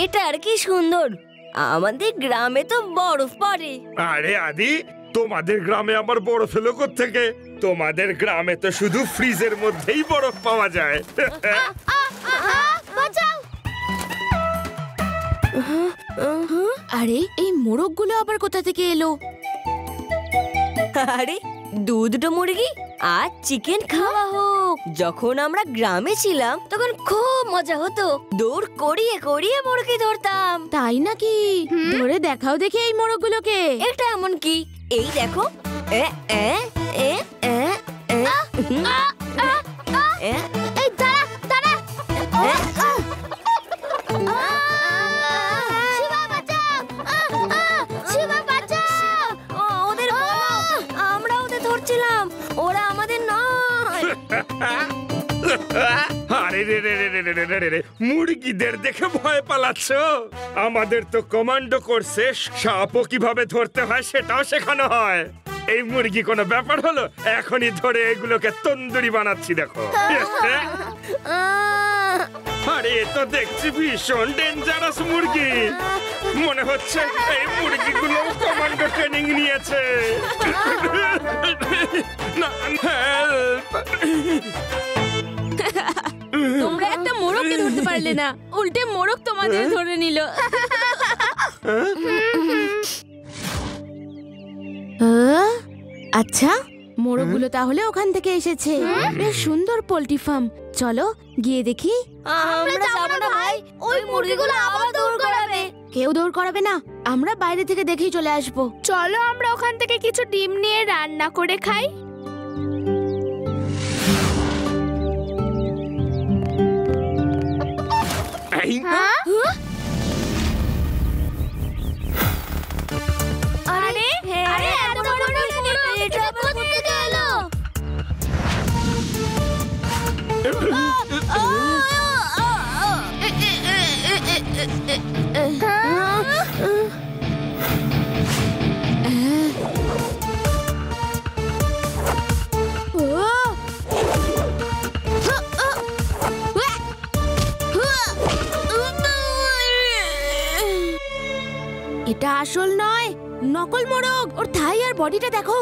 এটা আর কি সুন্দর, আমাদের গ্রামে তো বরফ পড়ে। আরে আদি, তোমাদের গ্রামে আবার বরফ এলো কোত্থেকে? তোমাদের গ্রামে তো শুধু ফ্রিজের মধ্যেই বরফ পাওয়া যায়। আরে এই মোরগগুলো আবার কোথা থেকে এলো? আরে দুটো মুরগি আর চিকেন খাওয়া হোক। যখন আমরা গ্রামে ছিলাম তখন খুব মজা হতো, দৌড় করিয়ে করিয়ে মুরগি ধরতাম। তাই নাকি? ধরে দেখাও দেখি এই মোরগগুলোকে। এটা এমন কি? এই দেখো। এ এ এ এ এ এ এই দাঁড়া দাঁড়া। শিবা বাঁচাও, শিবা বাঁচাও। ওদের আমরা ওদের ধরছিলাম, ওরা আমাদের নয়। আরে রে রে রে রে রে রে রে রে, মুরগিদের দেখে ভয় পালাচ্ছ? আমাদের তো কমান্ডো কোর্সে সাপও কিভাবে ধরতে হয় সেটাও শেখানো হয়। এই মুরগি কোনো ব্যাপার হলো? এখনই ধরে এগুলোকে তন্দুরি বানাচ্ছি, দেখো। আরে এ তো দেখছি ভীষণ ডেঞ্জারাস মুরগি। মনে হচ্ছে এই মুরগিগুলো কমান্ডো ট্রেনিং নিয়েছে। না, হেল্প! তোমরা একটা মোরগকে ধরতে পারলে না, উল্টে মোরগ তোমাদের ধরে নিল। আচ্ছা, মোরগগুলো তাহলে ওখান থেকে এসেছে। বেশ সুন্দর পোল্ট্রি ফার্ম। চলো গিয়ে দেখি। আমরা যাবো না ভাই, ওই মুরগিগুলো আবার দৌড় করাবে। কেউ দৌড় করাবে না, আমরা বাইরে থেকে দেখেই চলে আসবো। চলো আমরা ওখান থেকে কিছু ডিম নিয়ে রান্না করে খাই। আরে আরে এত বড় মুরগি, এটা কোথা থেকে এলো? এটা আসল নয়, নকল মোরগ। ওর থাই আর বডিটা দেখো।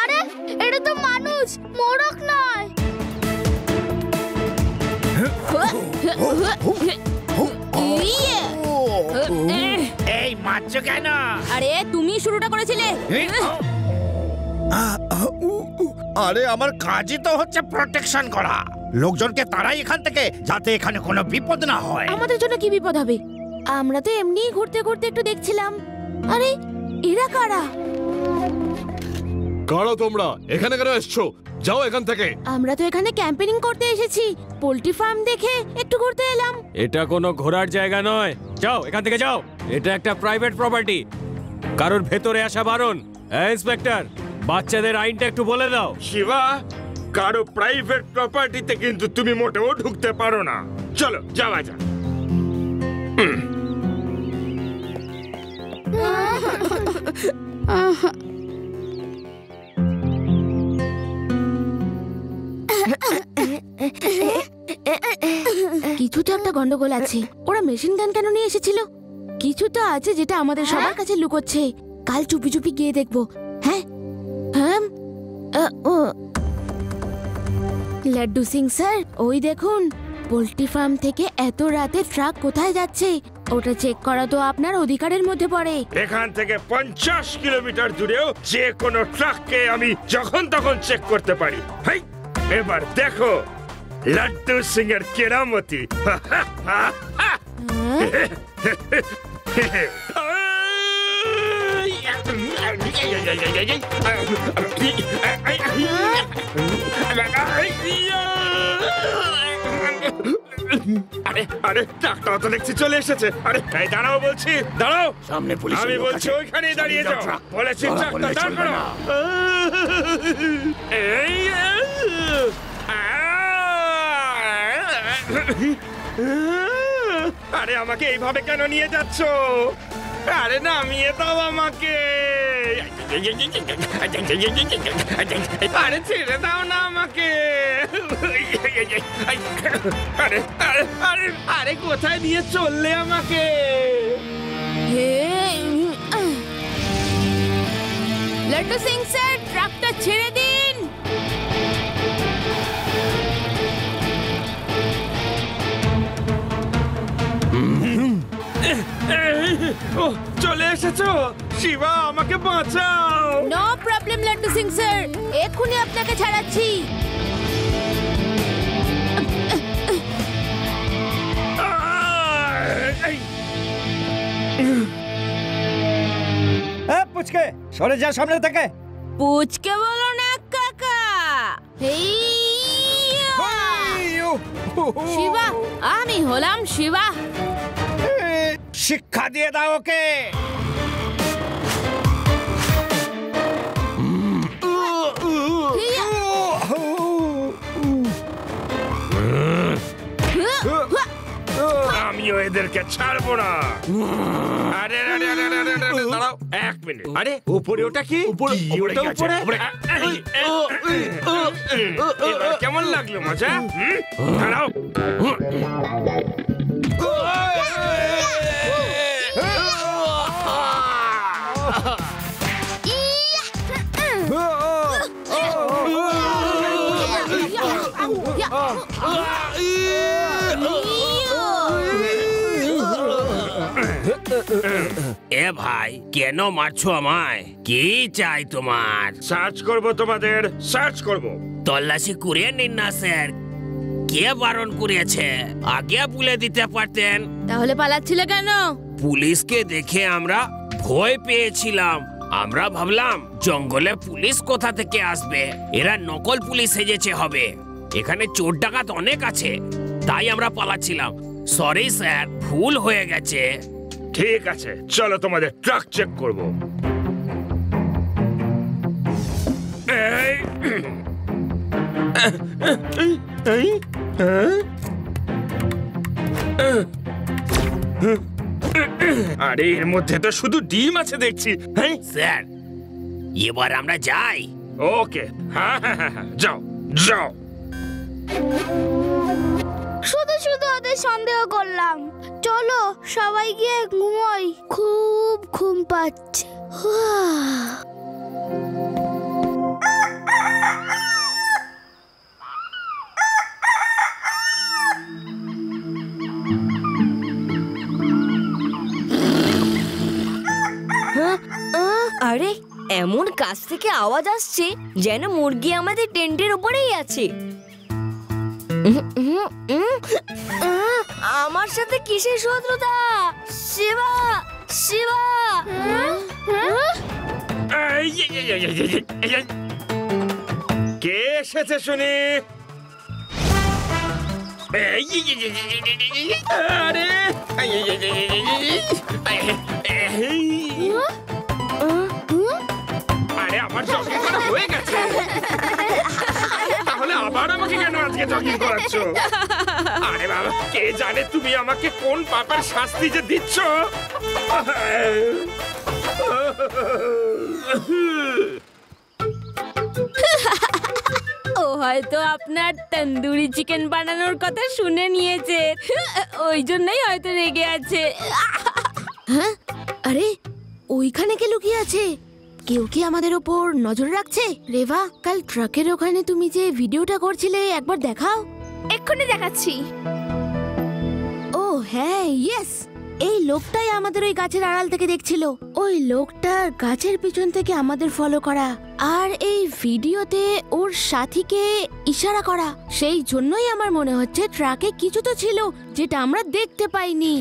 আরে এটা তো মানুষ, মোরগ নয়। এই মারছো কেন? আরে তুমি শুরুটা করেছিলে। আরে আমার কাজই তো হচ্ছে প্রোটেকশন করা। লোকজনকে তারাই এখান থেকে, যাতে এখানে কোনো বিপদ না হয়। আমাদের জন্য কি বিপদ হবে? আমরা তো এমনিই ঘুরতে ঘুরতে একটু দেখছিলাম। আরে এরা কারা? কারা তোমরা? এখানে কেন এসছো? যাও এখান থেকে। আমরা তো এখানে ক্যাম্পেনিং করতে এসেছি, পোল্ট্রি ফার্ম দেখে একটু ঘুরতে এলাম। এটা কোনো ঘোরার জায়গা নয়, যাও এখান থেকে যাও। এটা একটা প্রাইভেট প্রপার্টি, কারোর ভেতরে আসা বারণ। ইন্সপেক্টর, বাচ্চাদের আইনটা একটু বলে দাও। শিবা, কারো প্রাইভেট প্রপার্টিতে কিন্তু তুমি মোটেও ঢুকতে পারো না। চলো যাওয়া যাক। কিছু তো একটা গন্ডগোল আছে। ওরা মেশিন গান কেন নিয়ে এসেছিল? কিছু তো আছে যেটা আমাদের সবার কাছে লুকোচ্ছে। কাল চুপি চুপি গিয়ে দেখবো। হ্যাঁ হ্যাঁ। লাড্ডু সিং স্যার, ওই দেখুন পোল্ট্রি ফার্ম থেকে এত রাতে ট্রাক কোথায় যাচ্ছে ওটা চেক করা তো আপনার অধিকারের মধ্যে পড়ে। এখান থেকে 50 কিলোমিটার দূরেও যে কোনো ট্রাককে আমি যখন তখন চেক করতে পারি। হাই, এবার দেখো লাড্ডু সিং এর কেরামতি। আরে আরে ট্রাকটাও তো দেখছি চলে এসেছে। আরে এই দাঁড়াও বলছি, দাঁড়াও। সামনে পুলিশ। আমি বলছি ওইখানেই দাঁড়িয়ে যাও। বলেছি ট্রাকটা দাঁড় করো। এই আরে আমাকে এইভাবে কেন নিয়ে যাচ্ছ? আরে নামিয়ে দাও আমাকে। আরে ছেড়ে দাও না আমাকে। আরে আরে আরে আরে কোথায় নিয়ে চললে আমাকে? লাড্ডু সিং স্যার, ট্রাকটা ছেড়ে দিন। ও চলে এসেছো শিবা, আমাকে বাঁচাও। No problem laddu Singh sir, এক্ষুনি আপনাকে ছাড়াচ্ছি। পুচকে সরে যা সামনে থেকে। পুচকে বলো না কাকা। শিবা, আমি হলাম শিবা। শিক্ষা দিয়ে দাও ওকে। আমিও এদেরকে ছাড়বো না। আরে আরে আরে আরে আরে আরে, দাঁড়াও 1 মিনিট। আরে উপরে ওটা কি? উপরে, কি উপরে ওটা কি আছে? উপরে? উপরে। এবার কেমন লাগলো মজা? দাঁড়াও। এ ভাই, কেন মারছো আমায়? কি চাই তোমার? সার্চ করব, তোমাদের সার্চ করব। তল্লাশি করিয়ে নিন না স্যার। কে বারণ করিয়েছে? আগে বলে দিতে পারতেন। তাহলে পালাচ্ছিলে কেন? পুলিশকে দেখে আমরা ভয় পেয়েছিলাম। আমরা ভাবলাম জঙ্গলে পুলিশ কোথা থেকে আসবে, এরা নকল পুলিশ সেজেছে হবে। এখানে চোর ডাকাত অনেক আছে, তাই আমরা পালাচ্ছিলাম। সরি স্যার, ভুল হয়ে গেছে। ঠিক আছে, চলো তোমাদের ট্রাক চেক করব। আরে এর মধ্যে তো শুধু ডিম আছে দেখছি। হ্যাঁ স্যার, এবার আমরা যাই। ওকে, হ্যাঁ হ্যাঁ হ্যাঁ হ্যাঁ, যাও যাও। শুধু শুধু ওদের সন্দেহ করলাম। চলো সবাই গিয়ে ঘুমোই, খুব ঘুম পাচ্ছে। আরে এমন কাছ থেকে আওয়াজ আসছে যেন মুরগি আমাদের টেন্টের উপরেই আছে। আমার সাথে কিসের শত্রুতা? শিবা, শিবা! কে এসেছে শুনি? আরে আরে আমার জগিং করা হয়ে গেছে, তাহলে আবার আমাকে কেন আজকে জগিং করাচ্ছ? আরে বাবা, কে জানে তুমি আমাকে কোন পাপার শাস্তি যে দিচ্ছ। ও হয়তো আপনার তন্দুরি চিকেন বানানোর কথা শুনে নিয়েছে, ওই জন্যই হয়তো রেগে আছে। হ্যাঁ, আরে ওইখানে কে লুকিয়ে আছে? কেউ কি আমাদের ওপর নজর রাখছে? রেভা, কাল ট্রাকের ওখানে তুমি যে ভিডিওটা করছিলে একবার দেখাও। এক্ষুনি দেখাচ্ছি। ও হ্যাঁ, ইয়েস, এই লোকটাই আমাদের ওই গাছের আড়াল থেকে দেখছিল। ওই লোকটার গাছের পিছন থেকে আমাদের ফলো করা, আর এই ভিডিওতে ওর সাথীকে ইশারা করা। সেই জন্যই আমার মনে হচ্ছে ট্রাকে কিছু তো ছিল যেটা আমরা দেখতে পাইনি।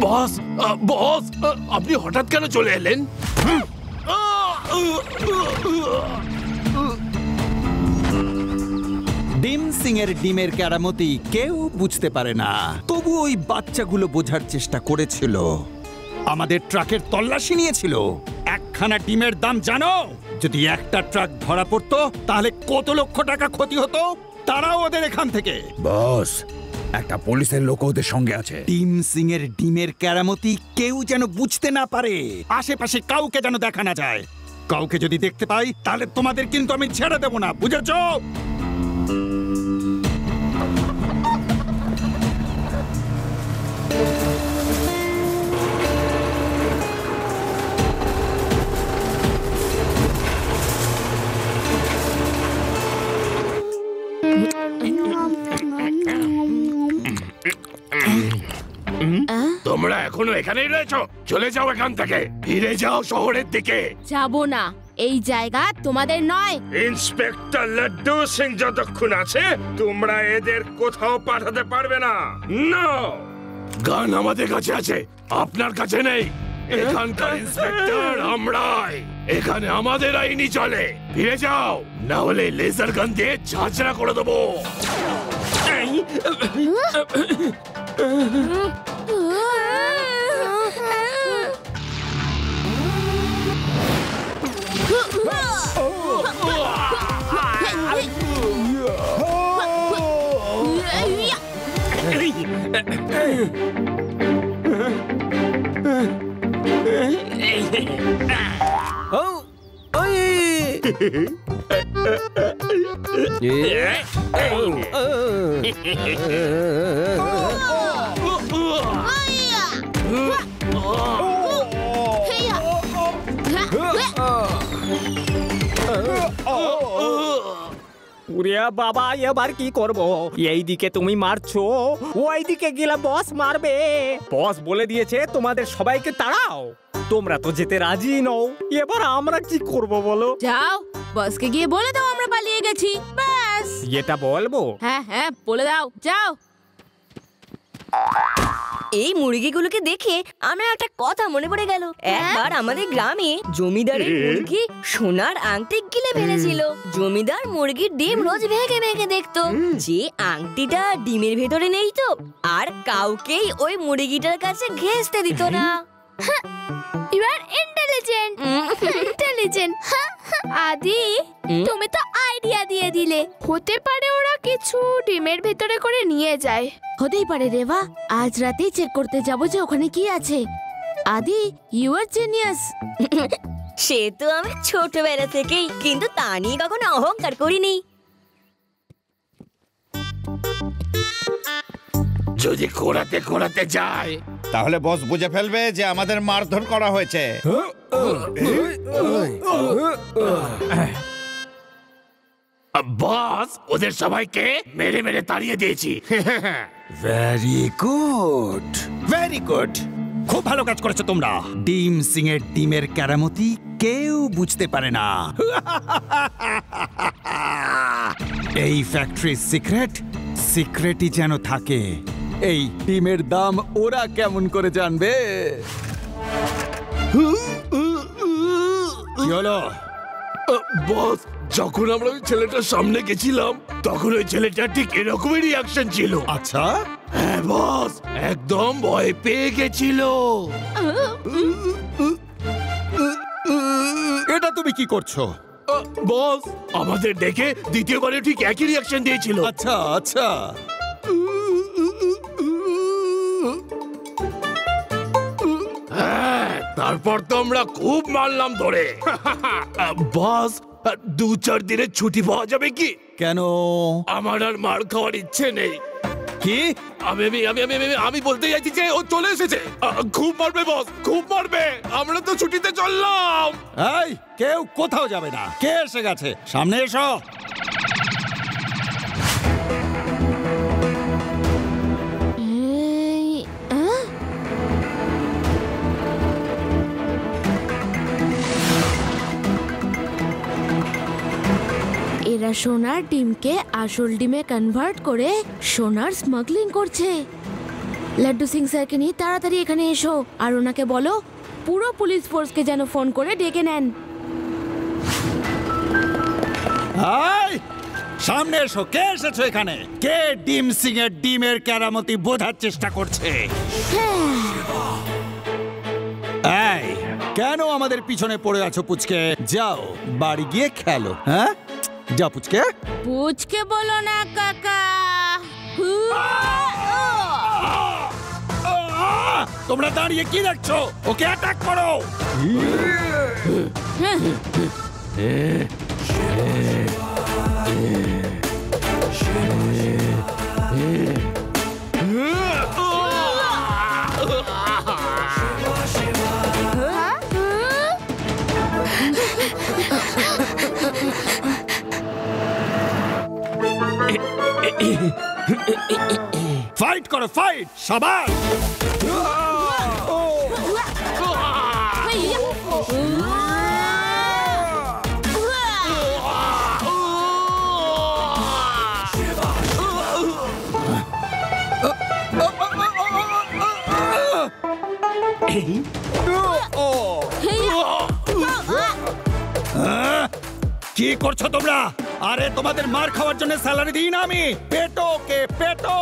বস, বস, আপনি হঠাৎ কেন চলে এলেন? ডিম সিং এর ডিমের কেরামতি কেউ বুঝতে পারে না, তবু ওই বাচ্চাগুলো বোঝার চেষ্টা করেছিল। আমাদের ট্রাকের তল্লাশি নিয়েছিল। একখানা ডিমের দাম জানো? যদি একটা ট্রাক ধরা পড়তো তাহলে কত লক্ষ টাকা ক্ষতি হতো। তারাও ওদের এখান থেকে। বস, একটা পুলিশের লোক ওদের সঙ্গে আছে। টিম সিং এর ডিমের কেরামতি কেউ যেন বুঝতে না পারে, আশেপাশে কাউকে যেন দেখা না যায়। কাউকে যদি দেখতে পাই তাহলে তোমাদের কিন্তু আমি ছেড়ে দেব না, বুঝেছো? তোমরা এখনো এখানেই রয়েছো? চলে যাও এখান থেকে, ফিরে যাও শহরের দিকে। যাবো না, এই জায়গা তোমাদের নয়। ইন্সপেক্টর লাড্ডু সিং যতক্ষণ আছে তোমরা এদের কোথাও পাঠাতে পারবে না। নো, গান আমাদের কাছে আছে, আপনার কাছে নেই। এখানকার ইন্সপেক্টর আমরাই, এখানে আমাদের আইনি চলে। ফিরে যাও, না হলে লেজার গান দিয়ে ঝাঁঝরা করে দেবো। উড়িয়া বাবা, এবার কি করব? এইদিকে তুমি মারছো, ওইদিকে গেলে বস মারবে। বস বলে দিয়েছে তোমাদের সবাইকে তাড়াও। তোমরা তো যেতে রাজি নও, এবার আমরা কি করব বলো? যাও, বসকে গিয়ে বলে দাও আমরা পালিয়ে গেছি, ব্যাস। এটা বলবো? হ্যাঁ হ্যাঁ, বলে দাও, যাও। এই মুরগিগুলোকে দেখে আমার একটা কথা মনে পড়ে গেল। একবার আমাদের গ্রামে জমিদারের মুরগি সোনার আংটি গিলে ফেলেছিল। জমিদার মুরগির ডিম রোজ ভেঙে ভেঙে দেখতো, যে আংটিটা ডিমের ভেতরে নেই তো, আর কাউকেই ওই মুরগিটার কাছে ঘেঁষতে দিত না। You are intelligent, intelligent. Adi, তুমি তো আইডিয়া দিয়ে দিলে। হতে পারে ওরা কিছু ডিমের ভেতরে করে নিয়ে যায়। হতেই পারে রেবা, আজ রাতেই চেক করতে যাবো যে ওখানে কি আছে। আদি, ইউ আর জিনিয়াস। সে তো আমি ছোটবেলা থেকেই, কিন্তু তা নিয়ে কখনো অহংকার করিনি। যদি ঘোরাতে ঘোরাতে যায় তাহলে বস বুঝে ফেলবে যে আমাদের মারধর করা হয়েছে। বস, ওদের সবাইকে মেরে মেরে তাড়িয়ে দিয়েছি। ভেরি গুড, ভেরি গুড, খুব ভালো কাজ করেছো তোমরা। ডিম সিং এর ডিমের কেরামতি কেউ বুঝতে পারে না। এই ফ্যাক্টরির সিক্রেটই যেন থাকে। এই ডিমের দাম ওরা কেমন করে জানবে? কি হলো? বস, যখন আমরা ওই ছেলেটার সামনে গেছিলাম তখন ওই ছেলেটা ঠিক এরকমই রিয়াকশন ছিল। আচ্ছা? হ্যাঁ বস, একদম ভয় পেয়ে গেছিল। এটা তুমি কি করছো? বস, আমাদের দেখে দ্বিতীয়বারে ঠিক একই রিয়াকশন দিয়েছিল। আচ্ছা আচ্ছা। হ্যাঁ, তারপর তো আমরা খুব মারলাম ধরে। বস, 2-4 দিনের ছুটি পাওয়া যাবে কি? কেন? আমার আর মার খাওয়ার ইচ্ছে নেই। কি? আমি বলতে চাইছি যে ও চলে এসেছে। খুব মারবে বস, খুব মারবে। আমরা তো ছুটিতে চললাম। এই, কেউ কোথাও যাবে না। কে এসে গেছে? সামনে এসো। এরা সোনার ডিমকে আসল ডিমে কনভার্ট করে সোনার স্মাগলিং করছে। লাড্ডু সিং স্যারকে নিয়ে তাড়াতাড়ি এখানে এসো, আর ওনাকে বলো পুরো পুলিশ ফোর্সকে যেন ফোন করে ডেকে নেন। সামনে এসো, কে এসেছো এখানে? কে ডিম সিং এর ডিমের কেরামতি বোঝার চেষ্টা করছে? এই, কেন আমাদের পিছনে পড়ে আছো পুচকে? যাও বাড়ি গিয়ে খেলো। হ্যাঁ, যাও পুচকে। পুচকে বলো না কাকা। তোমরা দাঁড়িয়ে কি দেখছো? ওকে অ্যাটাক করো। ফাইট করো, ফাইট। শাবাশ। কি করছো তোমরা? আরে তোমাদের মার খাওয়ার জন্য স্যালারি দিই না আমি। পেটো কে পেটো।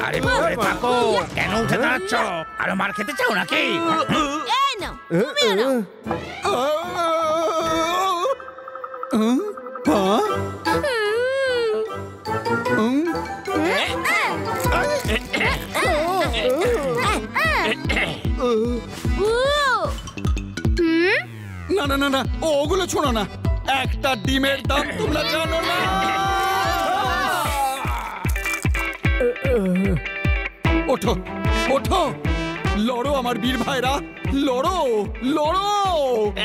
আরে ভয় থাকো, কেন উঠে দাঁড়াচ্ছ? আরো মার খেতে চাও নাকি? এই নাও, তুমিও নাও। না না না না, ওগুলো ছোঁড়ো না। একটা ডিমের দাম তোমরা জানো না। ওঠো ওঠো, লড়ো আমার বীর ভাইরা, লড়ো লড়ো।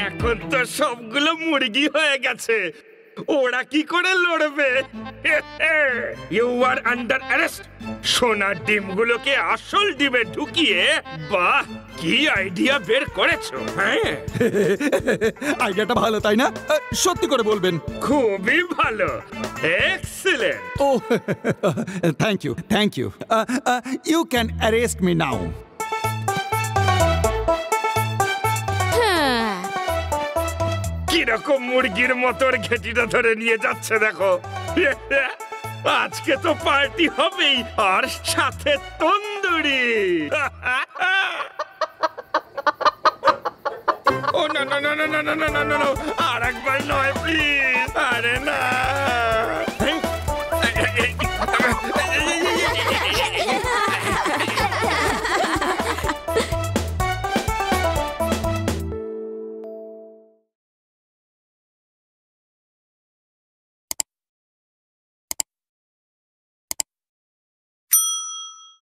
এখন তো সবগুলো মুরগি হয়ে গেছে, ওরা কি করে লড়বে? You are under arrest. সোনার ডিমগুলোকে আসল ডিমে ঢুকিয়ে, বাহ কি আইডিয়া বের করেছো। হ্যাঁ, আইডিয়াটা ভালো তাই না? সত্যি করে বলবেন। খুবই ভালো, excellent. Oh thank you, thank you. You can arrest me now. কিরকম মুরগির মতোর ঘেটিটা ধরে নিয়ে যাচ্ছে দেখো। আজকে তো পার্টি হবেই, আর সাথে তন্দুরি। ও না না না না না না না না, আর একবার নয় প্লিজ। আরে না।